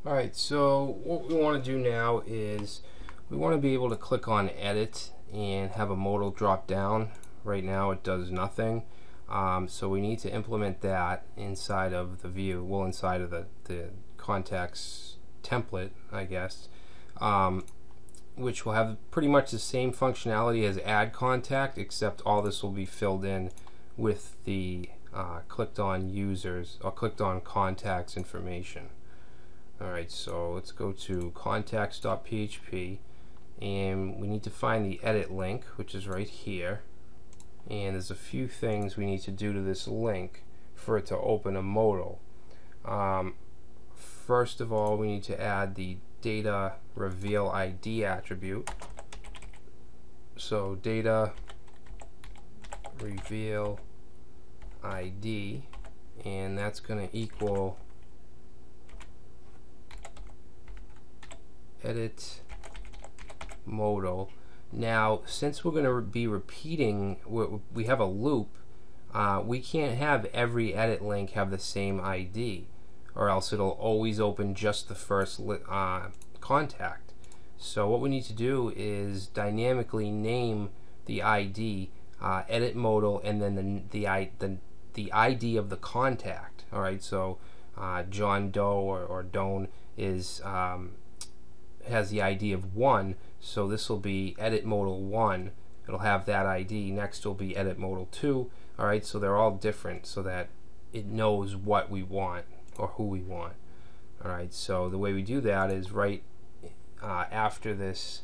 Alright, so what we want to do now is we want to be able to click on edit and have a modal drop down. Right now it does nothing, so we need to implement that inside of the view, well, inside of the contacts template, I guess, which will have pretty much the same functionality as add contact, except all this will be filled in with the clicked on users or clicked on contacts information. Alright, so let's go to contacts.php and we need to find the edit link, which is right here, and there's a few things we need to do to this link for it to open a modal. First of all, we need to add the data reveal ID attribute. So data reveal ID, and that's going to equal edit modal. Now, since we're going to be repeating, we have a loop, we can't have every edit link have the same ID, or else it'll always open just the first contact. So what we need to do is dynamically name the ID edit modal, and then the ID of the contact. All right, so John Doe or Doan is has the ID of 1, so this will be edit modal 1. It'll have that ID. Next will be edit modal 2. All right, so they're all different so that it knows what we want or who we want. All right, so the way we do that is right after this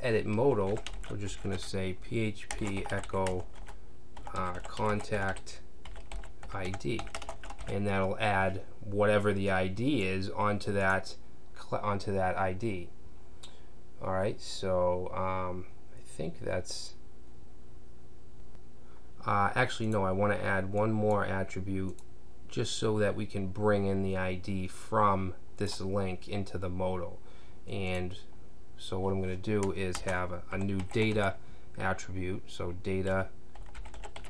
edit modal, we're just going to say PHP echo contact ID, and that'll add whatever the ID is onto that ID. Alright, so I think that's actually no, I want to add one more attribute just so that we can bring in the ID from this link into the modal. And so what I'm going to do is have a new data attribute, so data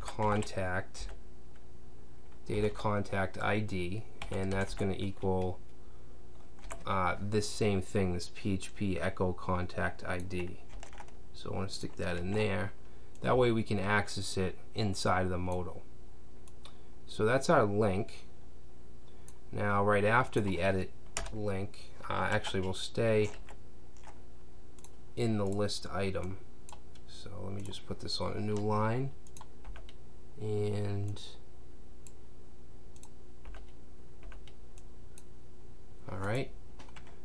contact ID, and that's going to equal this same thing, this PHP echo contact ID. So I want to stick that in there. That way we can access it inside of the modal. So that's our link. Now right after the edit link, actually we'll stay in the list item. So let me just put this on a new line, and alright,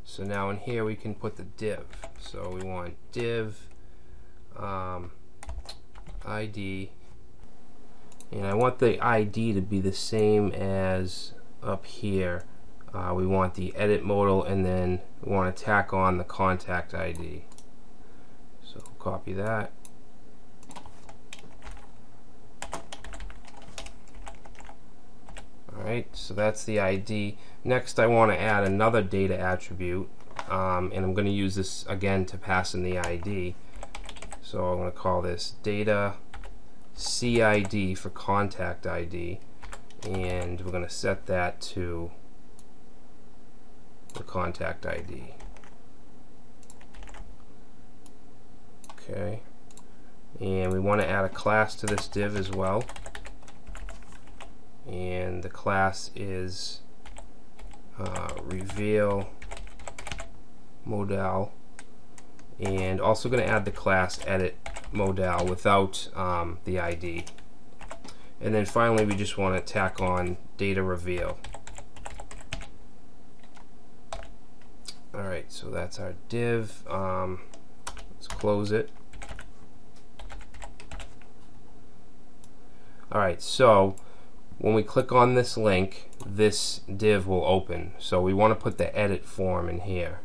so now in here we can put the div. So we want div ID, and I want the ID to be the same as up here. We want the edit modal, and then we want to tack on the contact ID. So copy that. Alright, so that's the ID. Next I want to add another data attribute, and I'm going to use this again to pass in the ID. So I'm going to call this data CID for contact ID, and we're going to set that to the contact ID. Okay, and we want to add a class to this div as well, and the class is reveal modal, and also going to add the class edit modal without the ID. And then finally we just want to tack on data reveal. Alright, so that's our div. Let's close it. Alright, so when we click on this link, this div will open. So we want to put the edit form in here,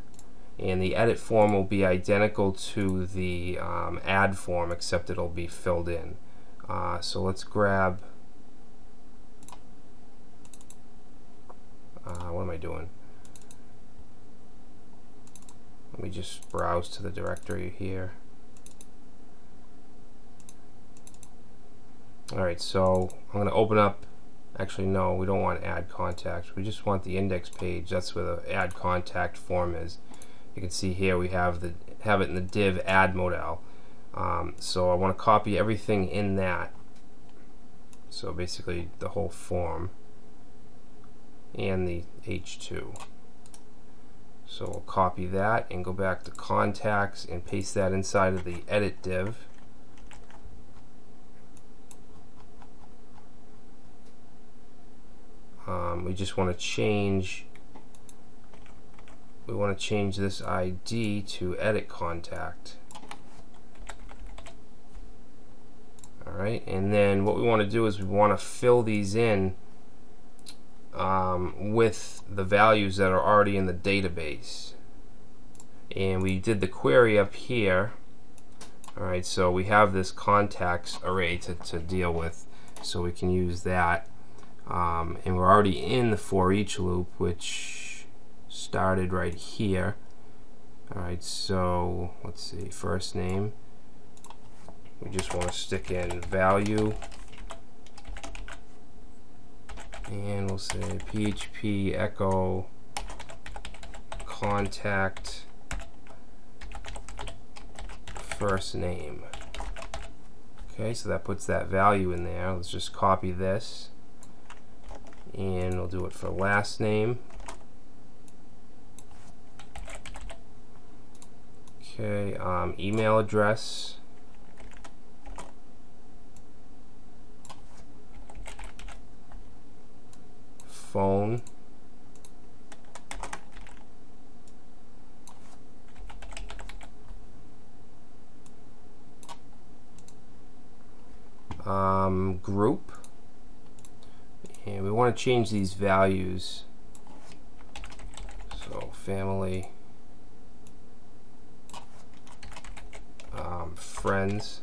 and the edit form will be identical to the add form, except it'll be filled in. So let's grab what am I doing? Let me just browse to the directory here. Alright, so I'm going to open up Actually, no, we don't want add contact. We just want the index page. That's where the add contact form is. You can see here we have it in the div add modal. So I want to copy everything in that. So basically the whole form and the H2. So we'll copy that and go back to contacts and paste that inside of the edit div. We just want to change. We want to change this ID to edit contact. All right, and then what we want to do is we want to fill these in with the values that are already in the database. And we did the query up here. All right, so we have this contacts array to deal with, so we can use that. And we're already in the for each loop, which started right here. All right, so let's see, first name. We just want to stick in value, and we'll say PHP echo contact first name. Okay, so that puts that value in there. Let's just copy this, and we'll do it for last name. Okay, email address. Phone. Group. And we want to change these values. So family, friends,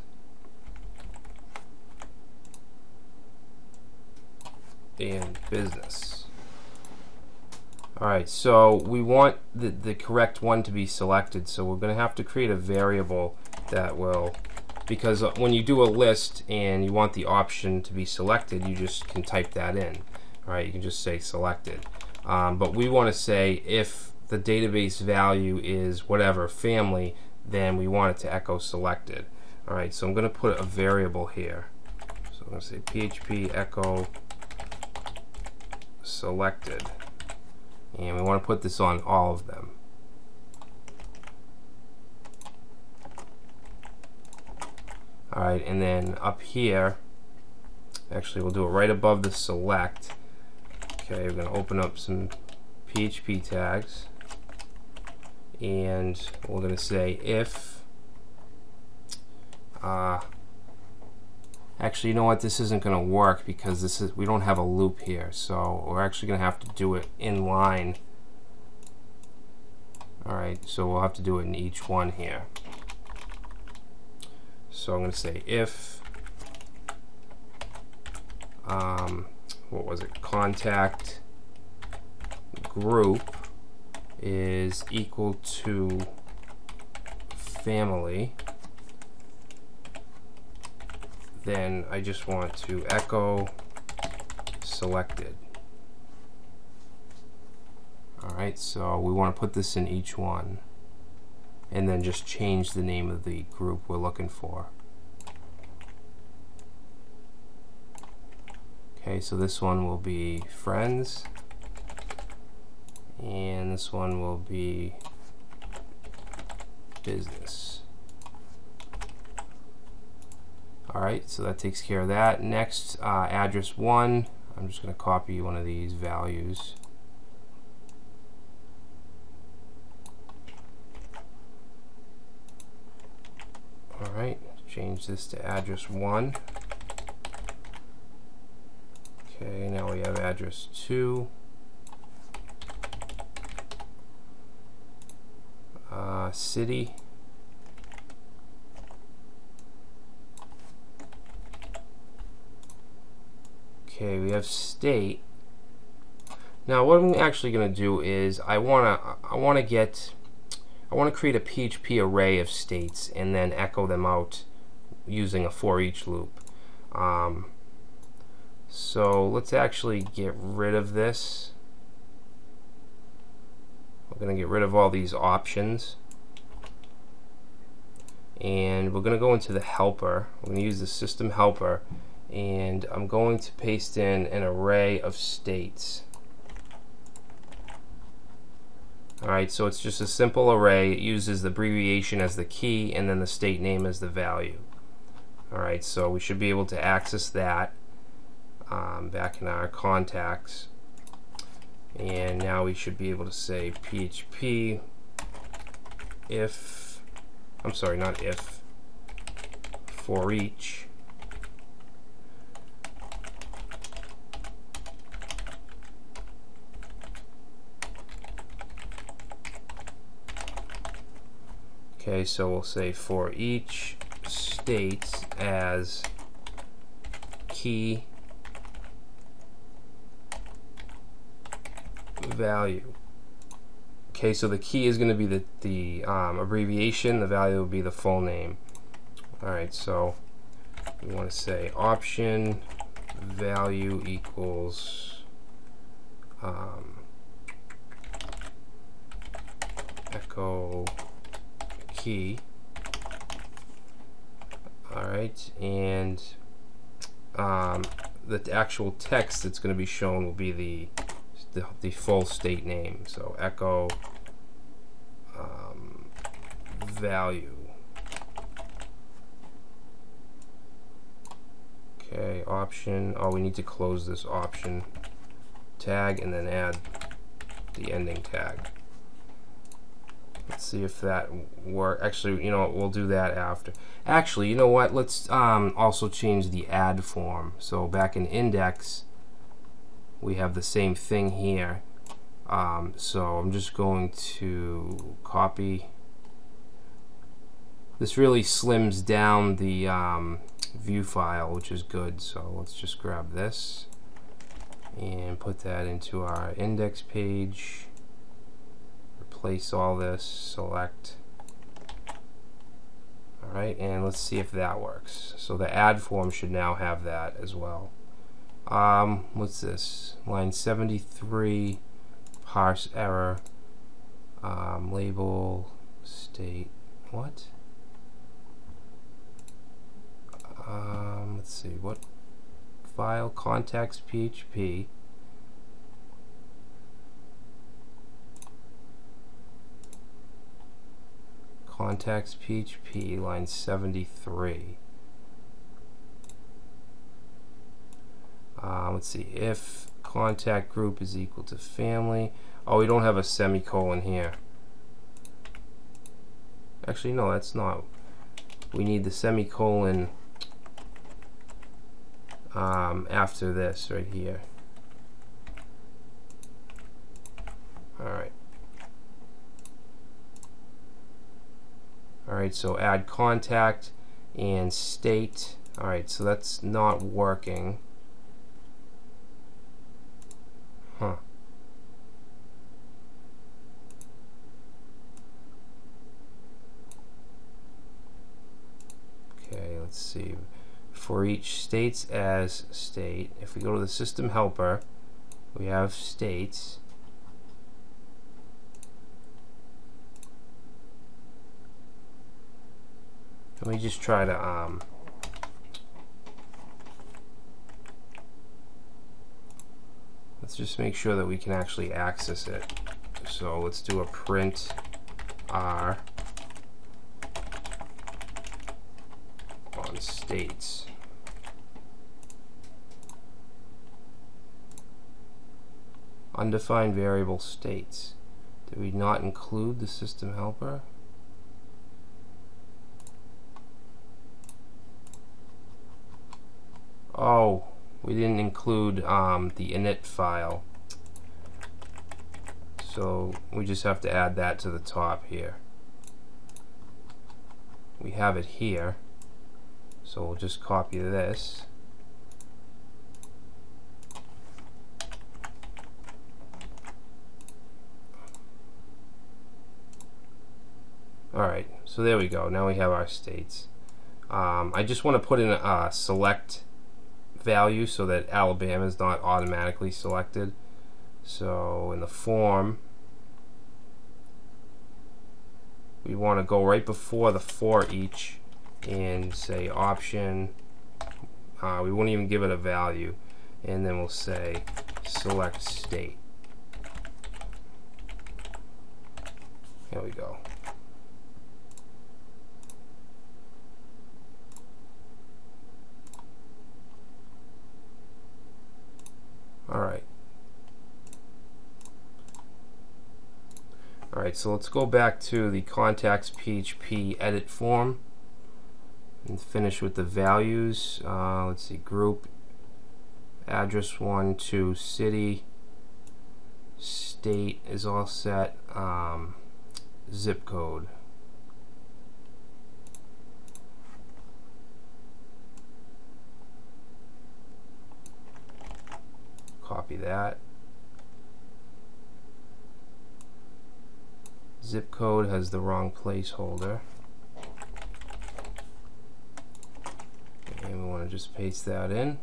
and business. Alright, so we want the correct one to be selected, so we're going to have to create a variable that will, because when you do a list and you want the option to be selected, you just can type that in. Alright, you can just say selected. But we want to say if the database value is whatever family, then we want it to echo selected. Alright, so I'm going to put a variable here. So I'm going to say PHP echo selected. And we want to put this on all of them. Alright, and then up here, actually we'll do it right above the select. Okay, we're going to open up some PHP tags, and we're going to say if actually, you know what, this isn't going to work because we don't have a loop here, so we're actually going to have to do it in line. Alright, so we'll have to do it in each one here. So I'm going to say if what was it, contact group is equal to family, then I just want to echo selected. Alright, so we want to put this in each one and then just change the name of the group we're looking for. Okay, so this one will be friends, and this one will be business. Alright, so that takes care of that. Next, address 1, I'm just going to copy one of these values. Alright, change this to address 1. Okay, now we have address 2. City. Okay, we have state. Now what I'm actually going to do is I want to create a PHP array of states and then echo them out using a for each loop. So let's actually get rid of this. We're going to get rid of all these options, and we're going to go into the helper. We're going to use the system helper, and I'm going to paste in an array of states. Alright, so it's just a simple array. It uses the abbreviation as the key and then the state name as the value. Alright, so we should be able to access that back in our contacts. And now we should be able to say PHP if, I'm sorry, not if, for each okay, so we'll say for each states as key value. Okay, so the key is going to be the abbreviation, the value will be the full name. Alright, so we want to say option value equals echo key. Alright, and the actual text that's going to be shown will be the full state name. So echo value. Okay, option. Oh, we need to close this option tag and then add the ending tag. Let's see if that works. Actually, you know what, we'll do that after. Actually, you know what, let's also change the add form. So back in index we have the same thing here. So I'm just going to copy. This really slims down the view file, which is good. So let's just grab this and put that into our index page. Replace all this, select. Alright, and let's see if that works. So the add form should now have that as well. What's this? Line 73, parse error, label, state, what? Let's see, what file? Contacts PHP. Contacts PHP, line 73. Let's see, if contact group is equal to family. Oh, we don't have a semicolon here. Actually, no, that's not. We need the semicolon after this right here. Alright. Alright, so add contact and state. Alright, so that's not working. Huh. Okay, let's see. For each states as state. If we go to the system helper, we have states. Let me just try to let's just make sure that we can actually access it. So let's do a print R on states. Undefined variable states. Did we not include the system helper? Oh, we didn't include the init file. So we just have to add that to the top here. We have it here. So we'll just copy this. Alright, so there we go. Now we have our states. I just want to put in a select value so that Alabama is not automatically selected. So in the form, we want to go right before the for each and say option. We won't even give it a value, and then we'll say select state. Here we go. Alright. Alright, so let's go back to the contacts PHP edit form and finish with the values. Let's see, group, address 1 to city, state is all set, zip code. Copy that. Zip code has the wrong placeholder. And we want to just paste that in.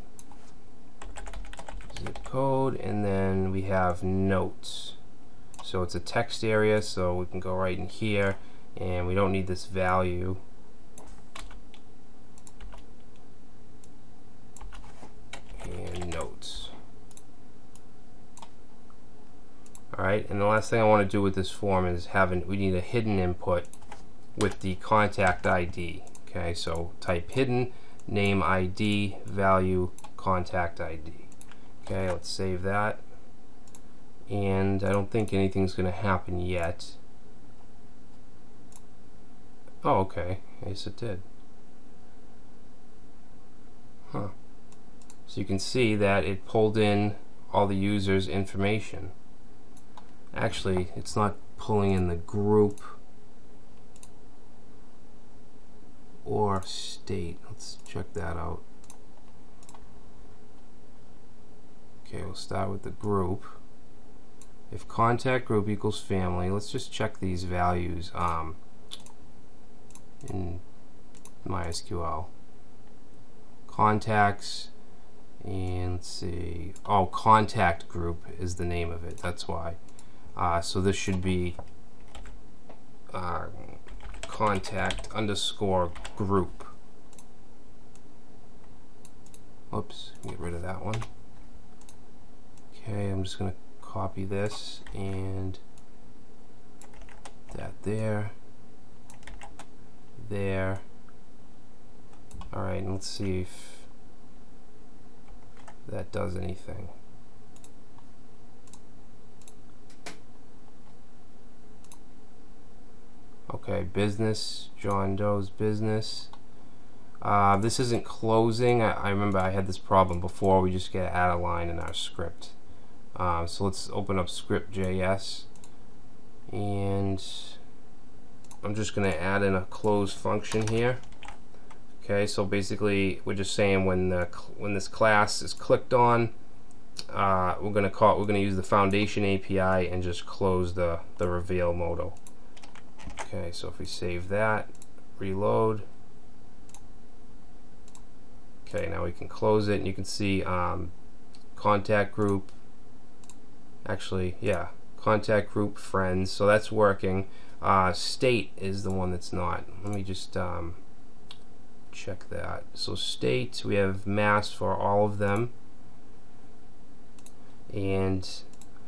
Zip code, and then we have notes. So it's a text area, so we can go right in here, and we don't need this value. And notes. Alright, and the last thing I want to do with this form is we need a hidden input with the contact ID. Okay, so type hidden, name ID, value, contact ID. Okay, let's save that. And I don't think anything's going to happen yet. Oh, okay. Yes, it did. Huh. So you can see that it pulled in all the user's information. Actually, it's not pulling in the group or state. Let's check that out. Okay, we'll start with the group. If contact group equals family, let's just check these values in MySQL. Contacts, and let's see. Oh, contact group is the name of it. That's why. So this should be contact underscore group. Oops, get rid of that one. Okay, I'm just going to copy this and that there. Alright, and let's see if that does anything. Okay, business, John Doe's business. This isn't closing. I remember I had this problem before. We just get to add a line in our script. So let's open up script.js, and I'm just going to add in a close function here. Okay, so basically we're just saying when this class is clicked on, we're going to use the foundation API and just close the reveal modal. Okay, so if we save that, reload. Okay, now we can close it, and you can see contact group. Actually, yeah, contact group friends. So that's working. State is the one that's not. Let me just check that. So state, we have mass for all of them, and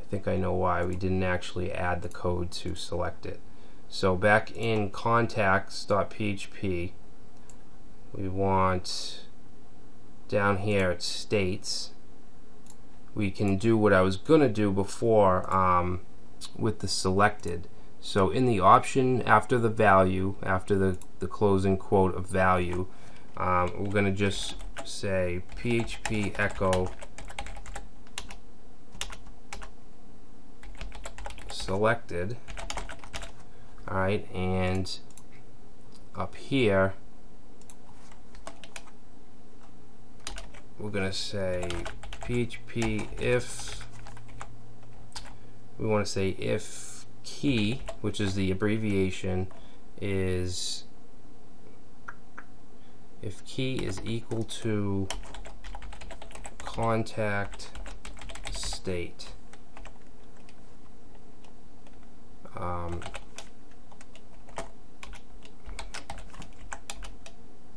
I think I know why we didn't actually add the code to select it. So back in contacts.php, we want down here at states, we can do what I was going to do before with the selected. So in the option after the value, after the closing quote of value, we're going to just say PHP echo selected. Alright, and up here we're going to say PHP if, we want to say if key, which is the abbreviation, is, if key is equal to contact state.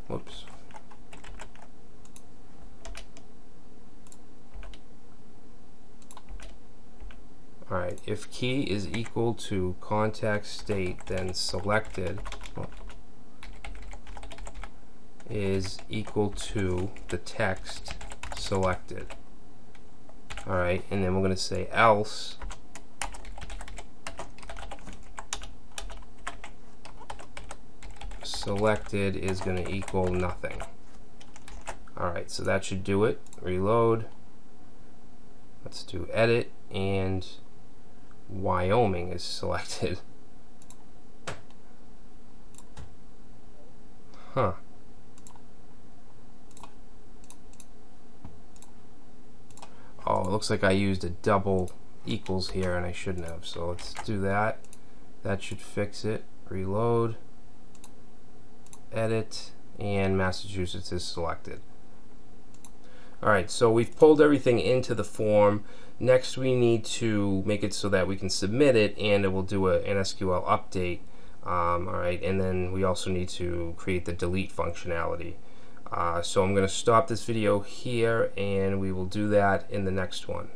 Whoops. Alright, if key is equal to contact state, then selected is equal to the text selected. Alright, and then we're going to say else selected is going to equal nothing. Alright, so that should do it. Reload. Let's do edit, and Wyoming is selected. Huh. Oh, it looks like I used a double equals here and I shouldn't have. So let's do that. That should fix it. Reload. Edit, and Massachusetts is selected. Alright, so we've pulled everything into the form. Next we need to make it so that we can submit it, and it will do an SQL update. Alright, and then we also need to create the delete functionality. So I'm going to stop this video here, and we will do that in the next one.